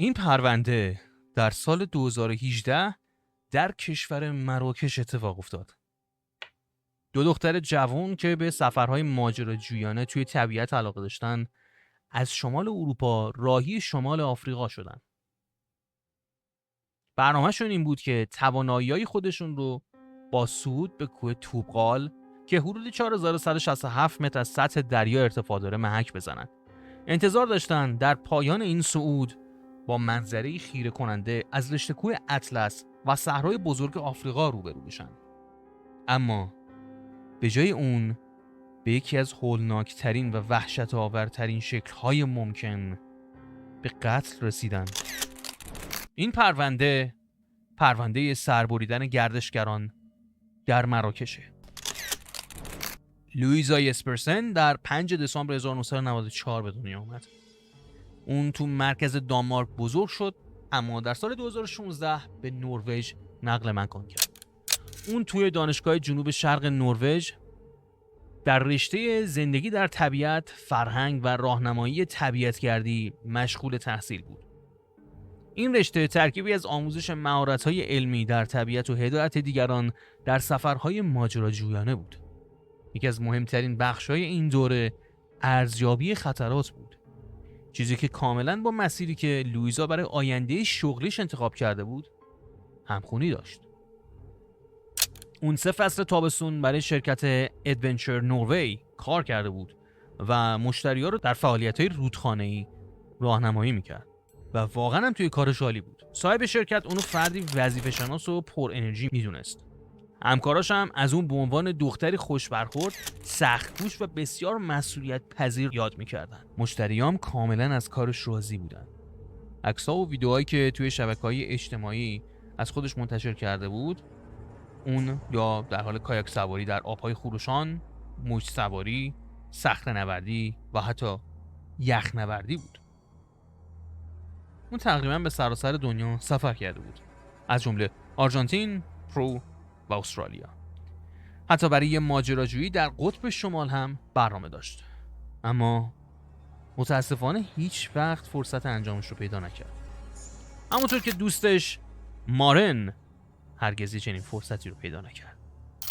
این پرونده در سال 2018 در کشور مراکش اتفاق افتاد. دو دختر جوان که به سفرهای ماجراجویانه توی طبیعت علاقه داشتن از شمال اروپا راهی شمال آفریقا شدن. برنامه‌شون این بود که توانایی‌های خودشون رو با صعود به کوه توبقال که حدود 4167 متر از سطح دریا ارتفاع داره محک بزنن. انتظار داشتن در پایان این صعود با منظره‌ای خیره کننده از رشته کوه اطلس و صحرای بزرگ آفریقا روبرو بشن. اما به جای اون به یکی از هولناکترین و وحشت‌آورترین شکل‌های ممکن به قتل رسیدن. این پرونده سربریدن گردشگران در مراکشه. لویزا یسپرسن در 5 دسامبر 1994 به دنیا آمد. اون تو مرکز دانمارک بزرگ شد، اما در سال 2016 به نروژ نقل مکان کرد. اون توی دانشگاه جنوب شرق نروژ در رشته زندگی در طبیعت، فرهنگ و راهنمایی طبیعتگردی مشغول تحصیل بود. این رشته ترکیبی از آموزش مهارت‌های علمی در طبیعت و هدایت دیگران در سفرهای ماجراجویانه بود. یکی از مهمترین بخش‌های این دوره ارزیابی خطرات بود. چیزی که کاملاً با مسیری که لویزا برای آینده شغلیش انتخاب کرده بود همخونی داشت. اون 3 فصل تابستون برای شرکت ادونچر نروژ کار کرده بود و مشتری‌ها رو در فعالیت‌های رودخانه‌ای راهنمایی می‌کرد و واقعاً هم توی کارش عالی بود. صاحب شرکت اونو فردی وظیفه‌شناس و پر انرژی میدونست. همکاراش هم از اون به عنوان دختری خوش برخورد، سخت‌کوش و بسیار مسئولیت پذیر یاد می‌کردن. مشتریام کاملاً از کارش راضی بودن. عکس‌ها و ویدیوهایی که توی شبکه‌های اجتماعی از خودش منتشر کرده بود، اون یا در حال کایاک سواری در آب‌های خروشان، موج سواری، صخره‌نوردی و حتی یخنوردی بود. اون تقریباً به سراسر دنیا سفر کرده بود، از جمله آرژانتین، پرو و استرالیا. حتی برای یه ماجراجویی در قطب شمال هم برنامه داشت. اما متاسفانه هیچ وقت فرصت انجامش رو پیدا نکرد. همونطور که دوستش مارن هرگز چنین فرصتی رو پیدا نکرد.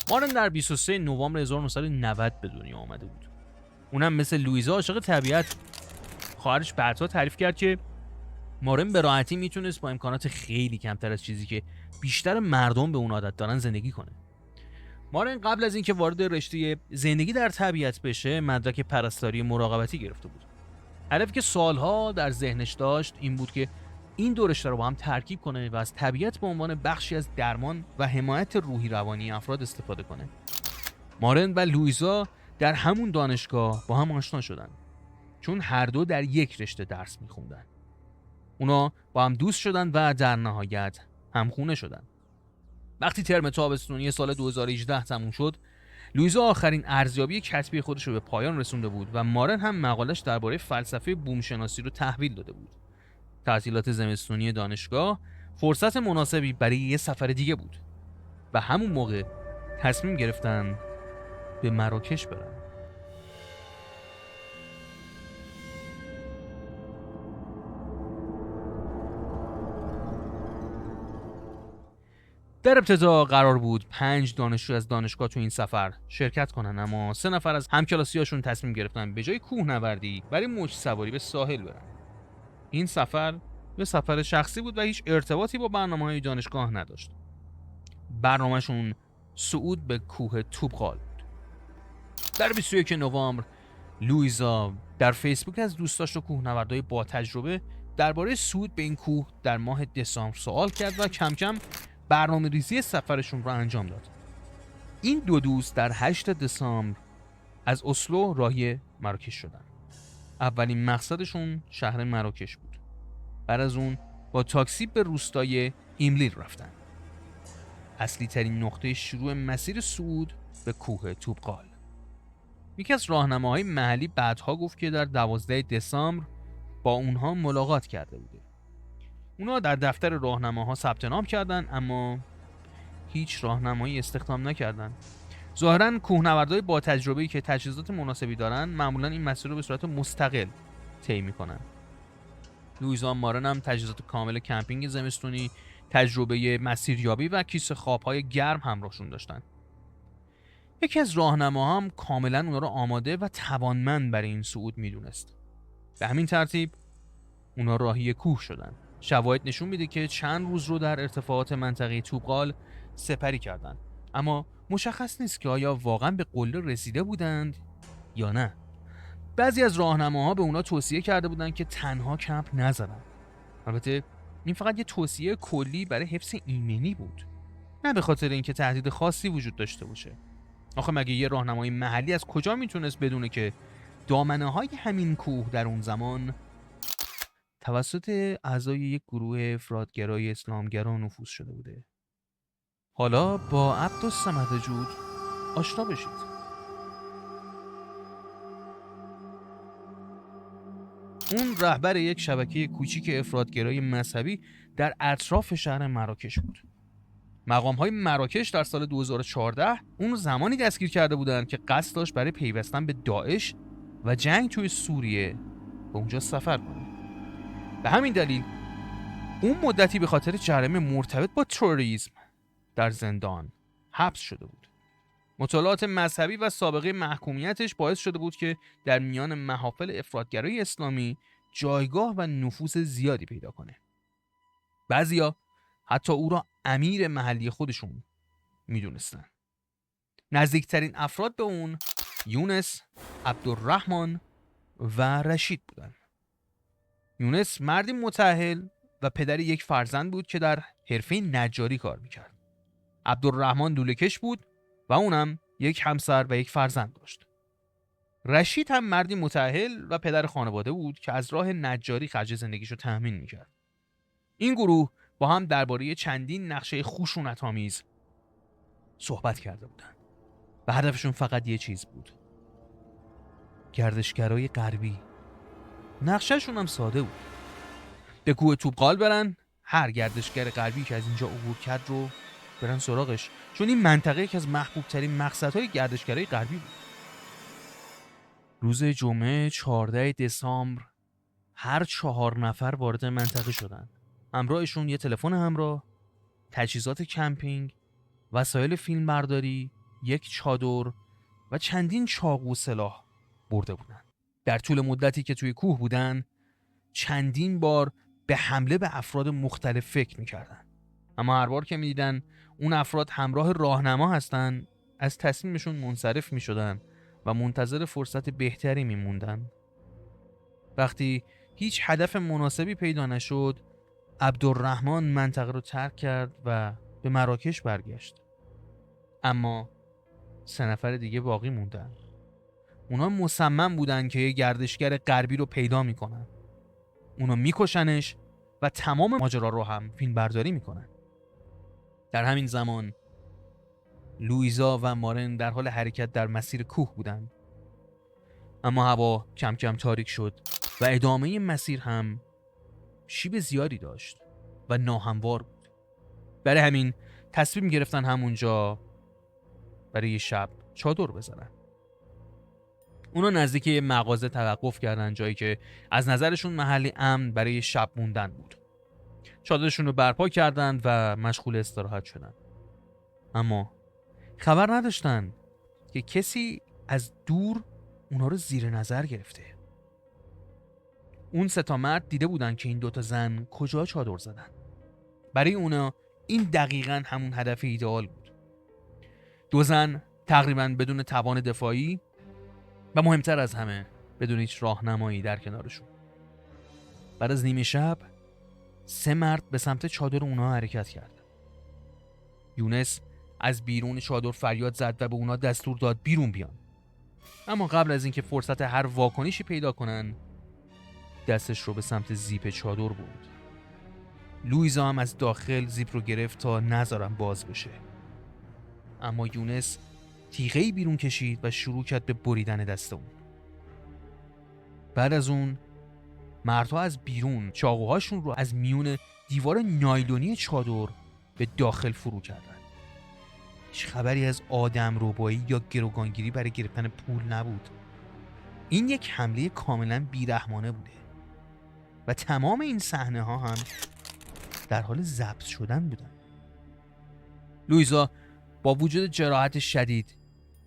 مارن در 23 نوامبر 1990 به دنیا آمده بود. اونم مثل لویزا عاشق طبیعت. خواهرش بعدها تعریف کرد که مارن به راحتی میتونست با امکانات خیلی کمتر از چیزی که بیشتر مردم به اون عادت دارن زندگی کنه. مارن قبل از اینکه وارد رشته زندگی در طبیعت بشه مدرک پرستاری مراقبتی گرفته بود. هدفی که سالها در ذهنش داشت این بود که این دو رشته رو با هم ترکیب کنه و از طبیعت به عنوان بخشی از درمان و حمایت روحی روانی افراد استفاده کنه. مارن و لویزا در همون دانشگاه با هم آشنا شدن، چون هر دو در یک رشته درس میخوندن. اونا با هم دوست شدن و در نهایت همخونه شدن. وقتی ترم تابستونی سال 2018 تموم شد، لویزا آخرین ارزیابی کتبی خودش رو به پایان رسونده بود و مارن هم مقالش درباره فلسفه بومشناسی رو تحویل داده بود. تعطیلات زمستونی دانشگاه فرصت مناسبی برای یه سفر دیگه بود و همون موقع تصمیم گرفتن به مراکش برن. در ابتدا قرار بود 5 دانشجو از دانشگاه تو این سفر شرکت کنن، اما 3 نفر از همکلاسیاشون تصمیم گرفتن به جای کوهنوردی برای موج سواری به ساحل برن. این سفر یه سفر شخصی بود و هیچ ارتباطی با برنامه‌های دانشگاه نداشت. برنامه‌شون صعود به کوه توبقال بود. در 21 نوامبر لویزا در فیسبوک از دوستاش و کوهنوردای با تجربه درباره صعود به این کوه در ماه دسامبر سوال کرد و کم کم برنامه‌ریزی سفرشون رو انجام داد. این دو دوست در 8 دسامبر از اسلو راهی مراکش شدن. اولین مقصدشون شهر مراکش بود. بعد از اون با تاکسی به روستای ایملیل رفتن. اصلی ترین نقطه شروع مسیر صعود به کوه توبقال. یکی از راهنماهای محلی بعدها گفت که در 12 دسامبر با اونها ملاقات کرده بوده. اونا در دفتر راهنماها ثبت نام کردن، اما هیچ راهنمایی استخدام نکردن. ظاهراً کوهنوردای با تجربه‌ای که تجهیزات مناسبی دارن معمولاً این مسیر رو به صورت مستقل طی می‌کنن. لوئیزا مارن هم تجهیزات کامل کمپینگ زمستونی، تجربه مسیریابی و کیسه خواب‌های گرم همراهشون داشتن. یکی از راهنماها هم کاملا اونا رو آماده و توانمند برای این صعود میدونست. به همین ترتیب اونا راهی کوه شدن. شواهد نشون میده که چند روز رو در ارتفاعات منطقه توپقال سپری کردند، اما مشخص نیست که آیا واقعا به قله رسیده بودند یا نه. بعضی از راهنماها به اونا توصیه کرده بودند که تنها کمپ نزنن. البته این فقط یه توصیه کلی برای حفظ ایمنی بود، نه به خاطر اینکه تهدید خاصی وجود داشته باشه. آخه مگه یه راهنمای محلی از کجا میتونست بدونه که دامنه‌های همین کوه در اون زمان توسط اعضای یک گروه افراطگرای اسلامگرا نفوذ شده بوده؟ حالا با عبدالصمد جود آشنا بشید. اون رهبر یک شبکه کوچیک افراطگرای مذهبی در اطراف شهر مراکش بود. مقام‌های مراکش در سال 2014 اون زمانی دستگیر کرده بودند که قصد داشت برای پیوستن به داعش و جنگ توی سوریه به اونجا سفر کنه. به همین دلیل اون مدتی به خاطر جرم مرتبط با تروریسم در زندان حبس شده بود. مطالعات مذهبی و سابقه محکومیتش باعث شده بود که در میان محافل افراطگرای اسلامی جایگاه و نفوذ زیادی پیدا کنه. بعضیا حتی او را امیر محلی خودشون میدونستن. نزدیکترین افراد به اون یونس، عبدالرحمن و رشید بودن. یونس مردی متأهل و پدر یک فرزند بود که در حرفه نجاری کار میکرد. عبدالرحمن لوله‌کش بود و اونم یک همسر و یک فرزند داشت. رشید هم مردی متأهل و پدر خانواده بود که از راه نجاری خرج زندگیشو تأمین میکرد. این گروه با هم درباره چندین نقشه خشونت‌آمیز صحبت کرده بودند و هدفشون فقط یه چیز بود: گردشگرای غربی. نقشهشون هم ساده بود: به کوه توپقال برن، هر گردشگر غربی که از اینجا عبور کرد رو برن سراغش، چون این منطقه یکی از محبوب ترین مقصدهای گردشگرای غربی بود. روز جمعه 14 دسامبر هر 4 نفر وارد منطقه شدن. همراهشون یه تلفن همراه، تجهیزات کمپینگ، وسایل فیلمبرداری، یک چادر و چندین چاقو و سلاح برده بودن. در طول مدتی که توی کوه بودن چندین بار به حمله به افراد مختلف فکر میکردن، اما هر بار که میدیدن اون افراد همراه راهنما هستن از تصمیمشون منصرف میشدن و منتظر فرصت بهتری میموندن. وقتی هیچ هدف مناسبی پیدا نشد، عبدالرحمن منطقه رو ترک کرد و به مراکش برگشت. اما 3 نفر دیگه باقی موندن. اونا مصمم بودن که یه گردشگر غربی رو پیدا میکنن. اونا میکشنش و تمام ماجرا رو هم فیلم برداری میکنن. در همین زمان لوئیزا و مارن در حال حرکت در مسیر کوه بودن، اما هوا کم کم تاریک شد و ادامه مسیر هم شیب زیادی داشت و ناهموار بود. برای همین تصمیم گرفتن همونجا برای شب چادر بزنن. اونا نزدیک یه مغازه توقف کردن، جایی که از نظرشون محلی امن برای شب موندن بود. چادرشون رو برپا کردن و مشغول استراحت شدن. اما خبر نداشتن که کسی از دور اونا رو زیر نظر گرفته. اون 3 مرد دیده بودن که این 2 زن کجا چادر زدن. برای اونا این دقیقاً همون هدف ایدئال بود. 2 زن تقریباً بدون توان دفاعی و مهمتر از همه بدون هیچ راهنمایی در کنارشون. بعد از نیمه شب 3 مرد به سمت چادر اونا حرکت کرد. یونس از بیرون چادر فریاد زد و به اونا دستور داد بیرون بیان. اما قبل از اینکه فرصت هر واکنشی پیدا کنن، دستش رو به سمت زیپ چادر برد. لوئیزا هم از داخل زیپ رو گرفت تا نذارن باز بشه. اما یونس تیغه‌ای بیرون کشید و شروع کرد به بریدن دست اون. بعد از اون مردها از بیرون چاقوهاشون رو از میون دیوار نایلونی چادر به داخل فرو کردن. هیچ خبری از آدم ربایی یا گروگانگیری برای گرفتن پول نبود. این یک حمله کاملا بیرحمانه بوده. و تمام این صحنه ها هم در حال ضبط شدن بودن. لویزا با وجود جراحت شدید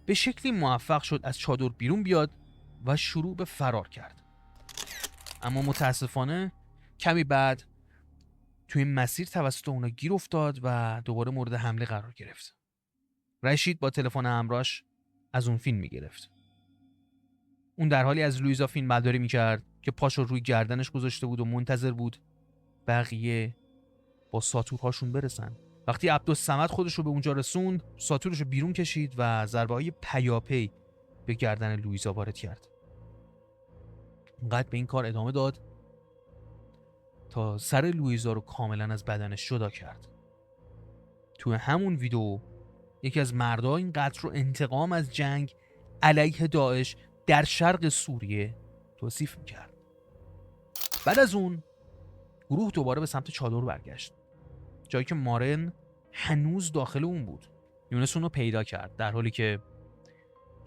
به شکلی موفق شد از چادر بیرون بیاد و شروع به فرار کرد. اما متاسفانه کمی بعد توی مسیر توسط اونا گیر افتاد و دوباره مورد حمله قرار گرفت. رشید با تلفن همراهش از اون فیلم میگرفت. اون در حالی از لویزا فیلم برداری میکرد که پاشو روی گردنش گذاشته بود و منتظر بود بقیه با ساتورهاشون برسن. وقتی عبدالصمد خودش رو به اونجا رسوند، ساتورش رو بیرون کشید و ضربه‌های پیاپی به گردن لویزا وارد کرد. اونقدر به این کار ادامه داد تا سر لویزا رو کاملا از بدنش جدا کرد. تو همون ویدیو یکی از مردها این قتل رو انتقام از جنگ علیه داعش در شرق سوریه توصیف میکرد. بعد از اون گروه دوباره به سمت چادر برگشت، جایی که مارن هنوز داخل اون بود. یونس اون رو پیدا کرد در حالی که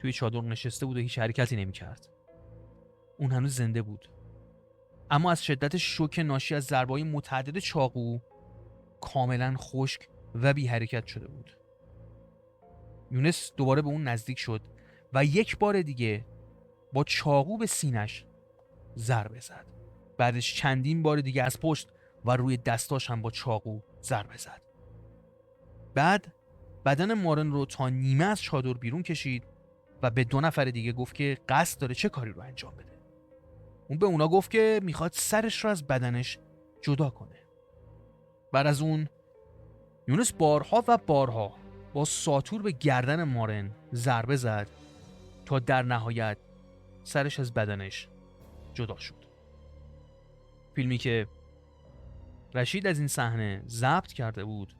توی چادر نشسته بود و هیچ حرکتی نمیکرد. اون هنوز زنده بود، اما از شدت شوک ناشی از ضربه‌های متعدد چاقو کاملا خشک و بی حرکت شده بود. یونس دوباره به اون نزدیک شد و یک بار دیگه با چاقو به سینش ضربه زد. بعدش چندین بار دیگه از پشت و روی دستاش هم با چاقو ضربه زد. بعد بدن مارن رو تا نیمه از چادر بیرون کشید و به 2 نفر دیگه گفت که قصد داره چه کاری رو انجام بده. اون به اونا گفت که میخواد سرش رو از بدنش جدا کنه. بعد از اون یونس بارها و بارها با ساتور به گردن مارن ضربه زد تا در نهایت سرش از بدنش جدا شد. فیلمی که رشید از این صحنه ضبط کرده بود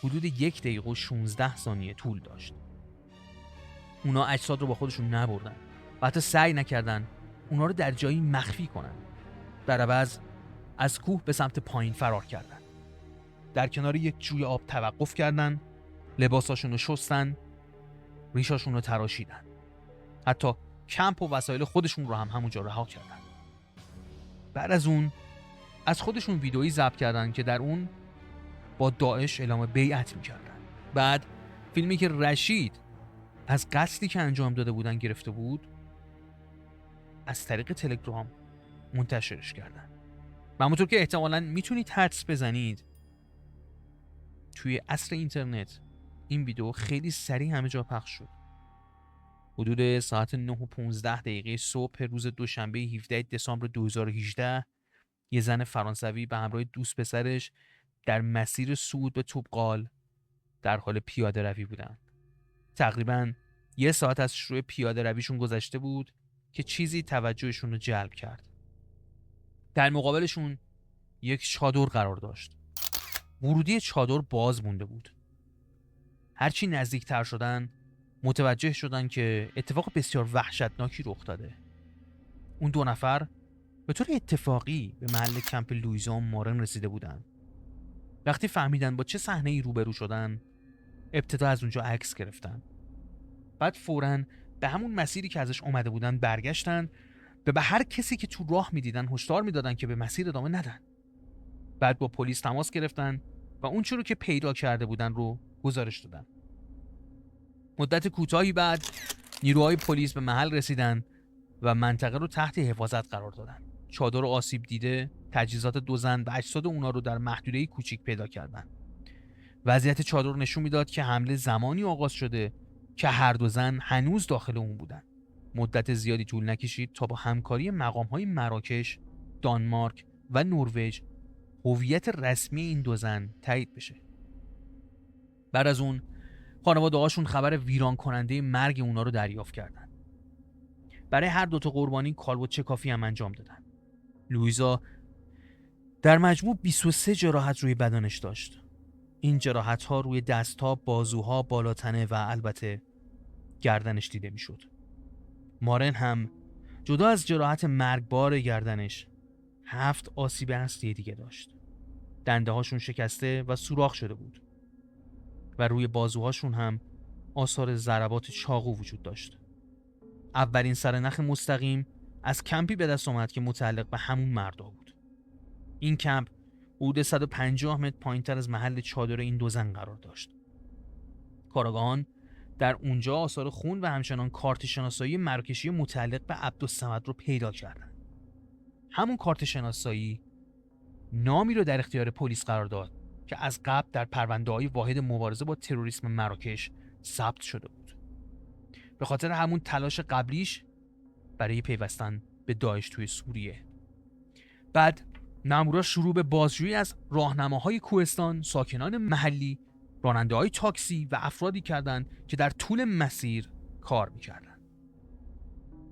حدود 1 دقیقه و 16 ثانیه طول داشت. اونا اجساد رو با خودشون نبردن و حتی سعی نکردن اونا رو در جایی مخفی کنن. در عوض از کوه به سمت پایین فرار کردن. در کنار یک جوی آب توقف کردن، لباساشون رو شستن، ریشاشون رو تراشیدن. حتی کمپ و وسایل خودشون رو هم همونجا رها کردن. بعد از اون از خودشون ویدئویی ضبط کردن که در اون با داعش اعلام بیعت میکردن. بعد فیلمی که رشید از قتلی که انجام داده بودن گرفته بود از طریق تلگرام منتشرش کردن. و همونطور که احتمالاً میتونید حدس بزنید توی عصر اینترنت این ویدیو خیلی سریع همه جا پخش شد. حدود ساعت 9:15 صبح روز دوشنبه 17 دسامبر 2018 یه زن فرانسوی به همراه دوست پسرش در مسیر صعود به توپقال در حال پیاده روی بودن. تقریباً 1 ساعت از شروع پیاده رویشون گذشته بود که چیزی توجهشون رو جلب کرد. در مقابلشون یک چادر قرار داشت. ورودی چادر باز مونده بود. هرچی نزدیکتر شدن متوجه شدن که اتفاق بسیار وحشتناکی رخ داده. اون 2 نفر به طور اتفاقی به محل کمپ لویزا و مارن رسیده بودن. وقتی فهمیدن با چه صحنه‌ای روبرو شدن، ابتدا از اونجا عکس گرفتن. بعد فوراً به همون مسیری که ازش اومده بودن برگشتن و به هر کسی که تو راه میدیدن هشدار میدادن که به مسیر ادامه ندن. بعد با پلیس تماس گرفتن و اون چیزی که پیدا کرده بودن رو گزارش دادن. مدت کوتاهی بعد نیروهای پلیس به محل رسیدن و منطقه رو تحت حفاظت قرار دادن. چادر آسیب دیده، تجهیزات 2 زن و اجساد اونا رو در محدوده کوچیک پیدا کردن. وضعیت چادر نشون میداد که حمله زمانی آغاز شده که هر 2 زن هنوز داخل اون بودن. مدت زیادی طول نکشید تا با همکاری مقام‌های مراکش، دانمارک و نروژ هویت رسمی این 2 زن تایید بشه. بعد از اون خانواده‌هاشون خبر ویران کننده مرگ اونا رو دریافت کردن. برای هر 2 تا قربانی کالبد چکافی هم انجام دادن. لویزا در مجموع 23 جراحت روی بدنش داشت. این جراحت‌ها روی دست‌ها، بازوها، بالاتنه و البته گردنش دیده می‌شد. مارن هم جدا از جراحت مرگبار گردنش 7 آسیب اصلی دیگه داشت. دنده‌هاشون شکسته و سوراخ شده بود و روی بازوهاشون هم آثار ضربات چاقو وجود داشت. اولین سرنخ مستقیم از کمپی به دست اومد که متعلق به همون مردا بود. این کمپ حدود 150 متر پایین‌تر از محل چادر این دو زن قرار داشت. کارآگاهان در اونجا آثار خون و همچنان کارت شناسایی مراکشی متعلق به عبدالصمد رو پیدا کردن. همون کارت شناسایی نامی رو در اختیار پلیس قرار داد که از قبل در پرونده‌های واحد مبارزه با تروریسم مراکش ثبت شده بود. به خاطر همون تلاش قبلیش برای پیوستن به داعش توی سوریه. بعد مامورا شروع به بازجویی از راهنماهای کوهستان، ساکنان محلی، راننده‌های تاکسی و افرادی کردند که در طول مسیر کار می‌کردند.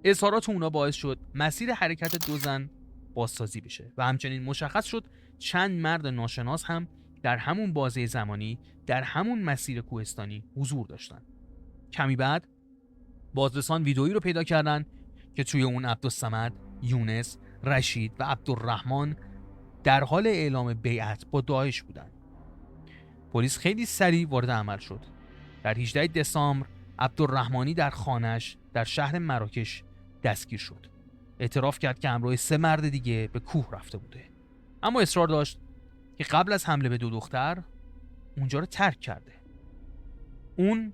اظهارات اونا باعث شد مسیر حرکت دو زن بازسازی بشه و همچنین مشخص شد چند مرد ناشناس هم در همون بازه زمانی در همون مسیر کوهستانی حضور داشتن. کمی بعد بازرسان ویدئویی رو پیدا کردن که توی اون عبدالصمد، یونس، رشید و عبدالرحمن در حال اعلام بیعت با داعش بودن. پلیس خیلی سریع وارد عمل شد. در 18 دسامبر عبدالرحمنی در خانه‌اش در شهر مراکش دستگیر شد. اعتراف کرد که همراه 3 مرد دیگه به کوه رفته بوده. اما اصرار داشت که قبل از حمله به 2 دختر اونجا رو ترک کرده. اون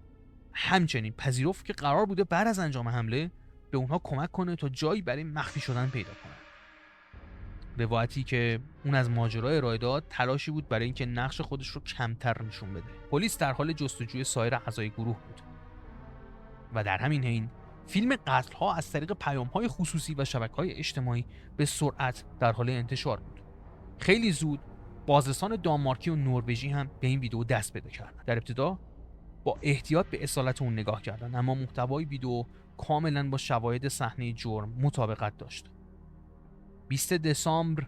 همچنین پذیرفت که قرار بوده بعد از انجام حمله به اونها کمک کنه تا جایی برای مخفی شدن پیدا کنن. روایتی که اون از ماجرا ارائه داد تلاشی بود برای اینکه نقش خودش رو کمتر نشون بده. پلیس در حال جستجوی سایر اعضای گروه بود و در همین حین فیلم قتل‌ها از طریق پیام‌های خصوصی و شبکه‌های اجتماعی به سرعت در حال انتشار بود. خیلی زود بازرسان دانمارکی و نروژی هم به این ویدیو دست پیدا کردن. در ابتدا با احتیاط به اصالت اون نگاه کردن، اما محتوای ویدیو کاملا با شواهد صحنه جرم مطابقت داشت. 20 دسامبر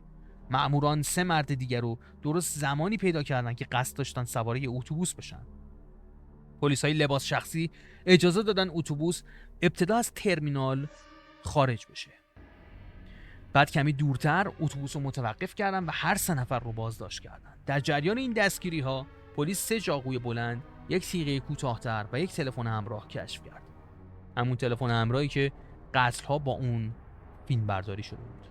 مأموران 3 مرد دیگر رو درست زمانی پیدا کردن که قصد داشتن سوار یه اتوبوس بشن. پلیسای لباس شخصی اجازه دادن اتوبوس ابتدا از ترمینال خارج بشه. بعد کمی دورتر اتوبوس رو متوقف کردن و هر 3 نفر رو بازداشت کردن. در جریان این دستگیری ها پلیس 3 چاقوی بلند، 1 تیغه کوتاه‌تر و 1 تلفن همراه کشف کرد. همون تلفن همراهی که قتل ها با اون فیلم برداری شده بود.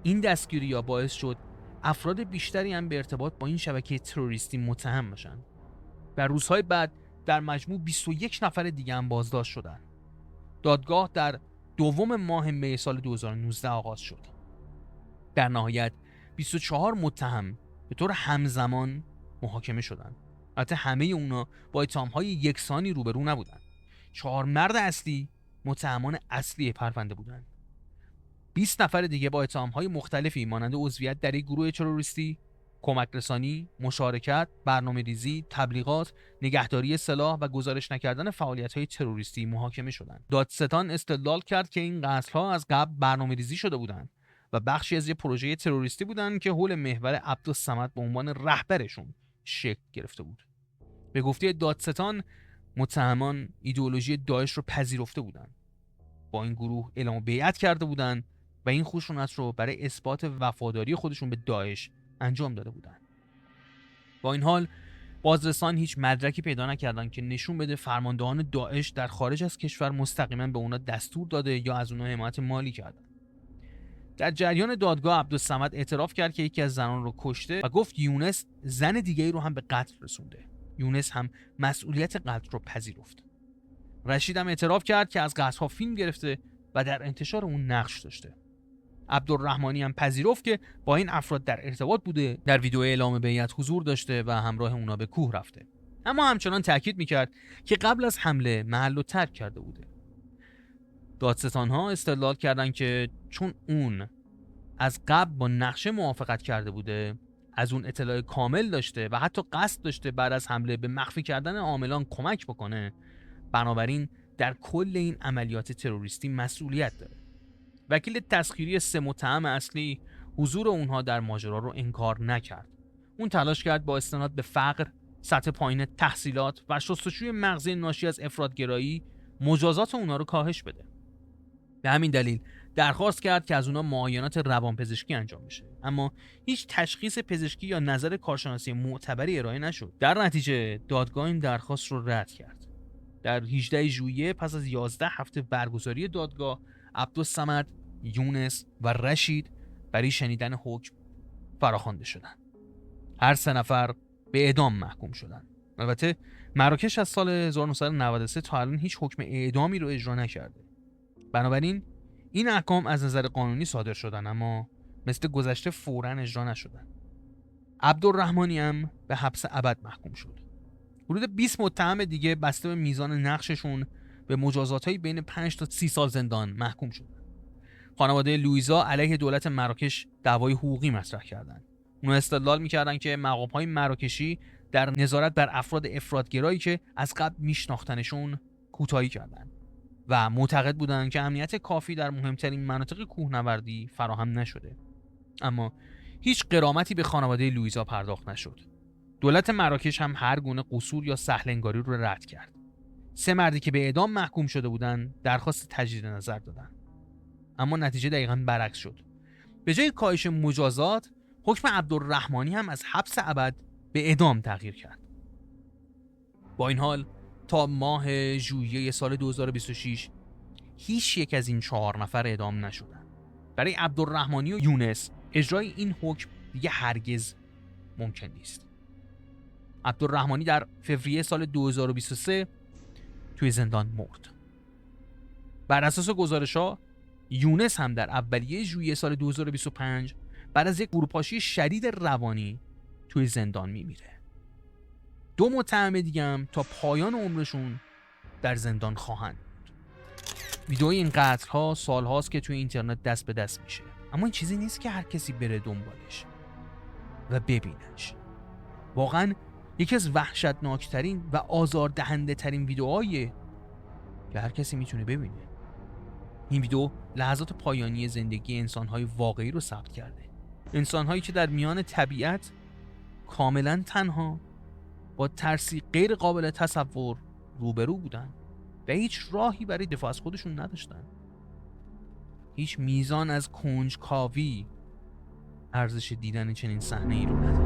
این دستگیری ها باعث شد افراد بیشتری هم به ارتباط با این شبکه تروریستی متهم بشن. در روزهای بعد در مجموع 21 نفر دیگه هم بازداشت شدن. دادگاه در 2 ماه می سال 2019 آغاز شد. در نهایت 24 متهم به طور همزمان محاکمه شدند. البته همه اونا با اتهام‌های یکسانی روبرو نبودن. 4 مرد اصلی متهمان اصلی پرونده بودند. 20 نفر دیگه با اتهام‌های مختلفی مانند عضویت در یک گروه تروریستی، کمک رسانی، مشارکت، برنامه‌ریزی، تبلیغات، نگهداری سلاح و گزارش نکردن فعالیت‌های تروریستی محاکمه شدند. دادستان استدلال کرد که این قتل‌ها از قبل برنامه‌ریزی شده بودند و بخشی از یک پروژه تروریستی بودند که حول محور عبدالصمد به عنوان رهبرشون شکل گرفته بود. به گفته دادستان متهمان ایدئولوژی داعش رو پذیرفته بودند. با این گروه اعلام بیعت کرده بودند و این خشونت رو برای اثبات وفاداری خودشون به داعش انجام داده بودند. با این حال بازرسان هیچ مدرکی پیدا نکردند که نشون بده فرماندهان داعش در خارج از کشور مستقیما به اونا دستور داده یا از اونا حمایت مالی کردن. در جریان دادگاه عبدالصمد اعتراف کرد که یکی از زنان رو کشته و گفت یونس زن دیگه‌ای رو هم به قتل رسونده. یونس هم مسئولیت قتل رو پذیرفت. رشید هم اعتراف کرد که از قتل‌ها فیلم گرفته و در انتشار اون نقش داشته. عبدالرحمنی هم پذیرفت که با این افراد در ارتباط بوده، در ویدیو اعلام بیعت حضور داشته و همراه اونا به کوه رفته. اما همچنان تاکید میکرد که قبل از حمله محل رو ترک کرده بوده. دادستان‌ها استدلال کردند که چون اون از قبل با نقشه موافقت کرده بوده، از اون اطلاع کامل داشته و حتی قصد داشته بعد از حمله به مخفی کردن عاملان کمک بکنه، بنابراین در کل این عملیات تروریستی مسئولیت داره. وکیل تسخیری 3 متهم اصلی حضور اونها در ماجرا رو انکار نکرد. اون تلاش کرد با استناد به فقر، سطح پایین تحصیلات و شستشوی مغزی ناشی از افراط‌گرایی مجازات اونها رو کاهش بده. به همین دلیل درخواست کرد که از اونها معاینات روانپزشکی انجام بشه، اما هیچ تشخیص پزشکی یا نظر کارشناسی معتبری ارائه نشد. در نتیجه دادگاه این درخواست رو رد کرد. در 18 ژوئیه پس از 11 هفته برگزاری دادگاه، عبدالصمد، یونس و رشید برای شنیدن حکم فراخوانده شدند. هر 3 نفر به اعدام محکوم شدند. البته مراکش از سال 1993 تا الان هیچ حکم اعدامی رو اجرا نکرده. بنابراین این احکام از نظر قانونی صادر شدن اما مثل گذشته فوراً اجرا نشدن. عبدالرحمانی هم به حبس ابد محکوم شد. حدود 20 متهم دیگه بسته به میزان نقششون به مجازات‌های بین 5 تا 30 سال زندان محکوم شدن. خانواده لوئیزا علیه دولت مراکش دعوای حقوقی مطرح کردند. اونها استدلال می‌کردند که مقام‌های مراکشی در نظارت بر افراد افراط‌گرایی که از قبل میشناختنشون کوتاهی کردند و معتقد بودند که امنیت کافی در مهمترین مناطق کوهنوردی فراهم نشده. اما هیچ غرامتی به خانواده لوئیزا پرداخت نشد. دولت مراکش هم هر گونه قصور یا سهل‌انگاری رو رد کرد. 3 مردی که به اعدام محکوم شده بودند درخواست تجدید نظر دادند. اما نتیجه دقیقاً برعکس شد. به جای کاهش مجازات، حکم عبدالرحمانی هم از حبس ابد به اعدام تغییر کرد. با این حال تا ماه ژوئیه سال 2026 هیچ یک از این 4 نفر اعدام نشدند. برای عبدالرحمانی و یونس اجرای این حکم دیگه هرگز ممکن نیست. عبدالرحمانی در فوریه سال 2023 توی زندان مرد. بر اساس گزارش‌ها یونس هم در اولیه ژوئیه سال 2025 بعد از یک فروپاشی شدید روانی توی زندان میمیره. 2 متهم دیگه هم تا پایان عمرشون در زندان خواهند بود. ویدئوی این قتل‌ها سال‌هاست که توی اینترنت دست به دست میشه، اما این چیزی نیست که هر کسی بره دنبالش و ببینش. واقعاً یکی از وحشتناکترین و آزاردهنده ترین ویدئوهایی که هر کسی میتونه ببینه. این ویدئو لحظات پایانی زندگی انسان‌های واقعی رو ثبت کرده. انسان‌هایی که در میان طبیعت کاملاً تنها با ترسی غیر قابل تصور روبرو بودن و هیچ راهی برای دفاع از خودشون نداشتن. هیچ میزان از کنجکاوی ارزش دیدن چنین صحنه‌ای رو نداره.